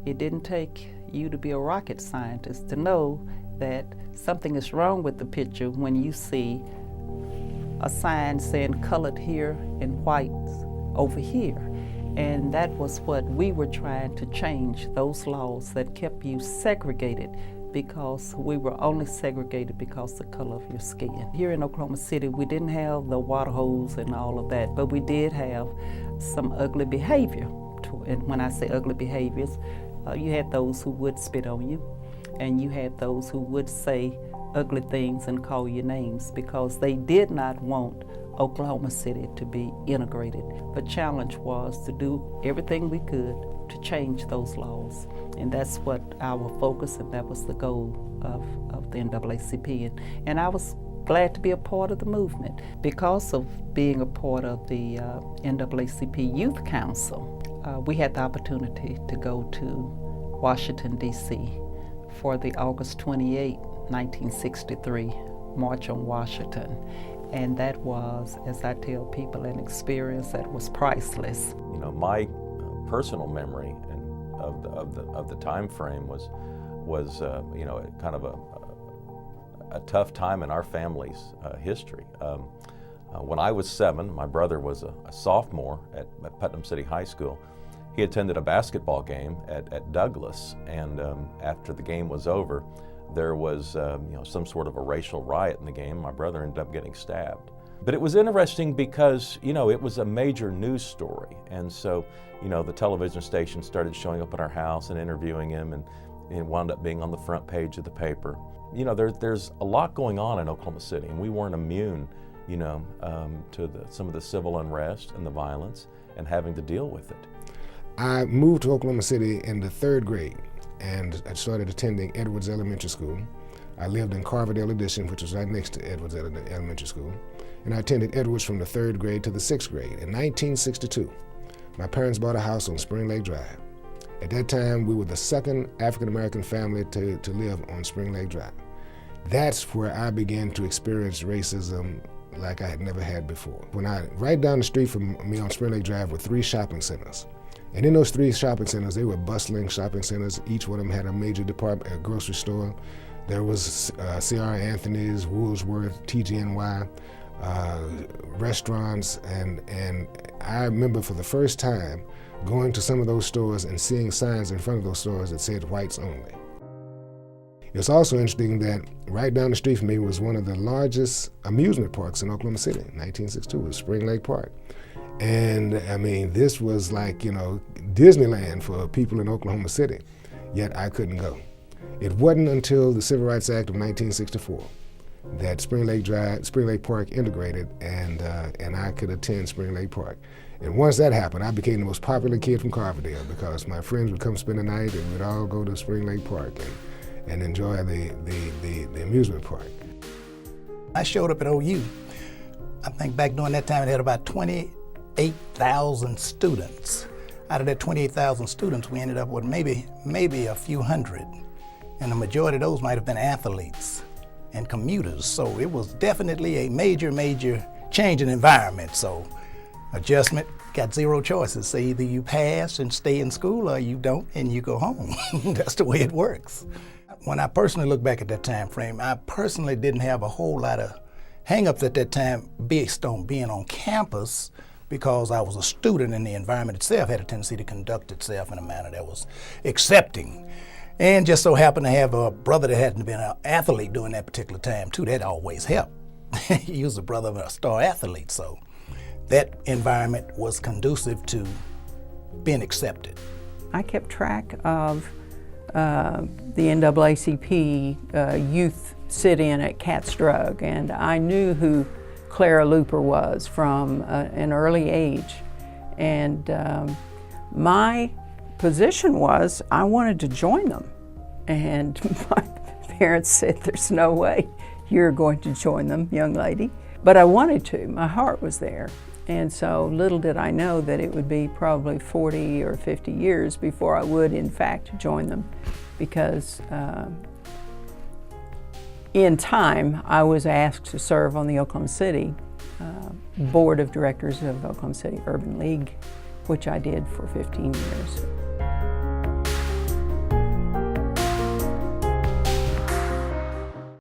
It didn't take you to be a rocket scientist to know that something is wrong with the picture when you see a sign saying colored here and white over here. And that was what we were trying to change, those laws that kept you segregated, because we were only segregated because of the color of your skin. Here in Oklahoma City, we didn't have the water hose and all of that, but we did have some ugly behavior. And when I say ugly behaviors, you had those who would spit on you, and you had those who would say ugly things and call you names because they did not want Oklahoma City to be integrated. The challenge was to do everything we could to change those laws. And that's what our focus, and that was the goal of the NAACP. And I was glad to be a part of the movement. Because of being a part of the NAACP Youth Council, we had the opportunity to go to Washington, D.C. for the August 28, 1963 March on Washington. And that was, as I tell people, an experience that was priceless. You know, my personal memory of the time frame was you know, kind of a tough time in our family's history. When I was 7, my brother was a sophomore at Putnam City High School. He attended a basketball game at Douglas, and after the game was over, there was you know, some sort of a racial riot in the game. My brother ended up getting stabbed. But it was interesting because, you know, it was a major news story. And so, you know, the television station started showing up at our house and interviewing him, and it wound up being on the front page of the paper. You know, there's a lot going on in Oklahoma City, and we weren't immune, you know, to some of the civil unrest and the violence and having to deal with it. I moved to Oklahoma City in the 3rd grade, and I started attending Edwards Elementary School. I lived in Carverdale Addition, which was right next to Edwards Elementary School, and I attended Edwards from the 3rd grade to the 6th grade. In 1962, my parents bought a house on Spring Lake Drive. At that time, we were the 2nd African-American family to live on Spring Lake Drive. That's where I began to experience racism like I had never had before. Right down the street from me on Spring Lake Drive were 3 shopping centers. And in those 3 shopping centers, they were bustling shopping centers. Each one of them had a major department, a grocery store. There was C.R. Anthony's, Woolworth, TGNY, restaurants, and I remember for the first time going to some of those stores and seeing signs in front of those stores that said whites only. It's also interesting that right down the street from me was one of the largest amusement parks in Oklahoma City. In 1962, it was Spring Lake Park. And I mean, this was like, you know, Disneyland for people in Oklahoma City, yet I couldn't go. It wasn't until the Civil Rights Act of 1964 that Spring Lake Park integrated, and I could attend Spring Lake Park. And once that happened, I became the most popular kid from Carverdale because my friends would come spend the night and we'd all go to Spring Lake Park and enjoy the amusement park. I showed up at OU. I think back during that time it had about 28,000 students. Out of that 28,000 students, we ended up with maybe a few hundred. And the majority of those might have been athletes and commuters. So it was definitely a major change in environment. So adjustment, got 0 choices. So either you pass and stay in school or you don't and you go home. That's the way it works. When I personally look back at that time frame, I personally didn't have a whole lot of hang-ups at that time based on being on campus, because I was a student and the environment itself had a tendency to conduct itself in a manner that was accepting. And just so happened to have a brother that hadn't been an athlete during that particular time too. That always helped. He was a brother of a star athlete, so that environment was conducive to being accepted. I kept track of the NAACP youth sit-in at Cat's Drug, and I knew who Clara Looper was from an early age. And my position was I wanted to join them. And my parents said, "There's no way you're going to join them, young lady." But I wanted to, my heart was there. And so little did I know that it would be probably 40 or 50 years before I would in fact join them, because in time I was asked to serve on the Oklahoma City Board of Directors of Oklahoma City Urban League, which I did for 15 years.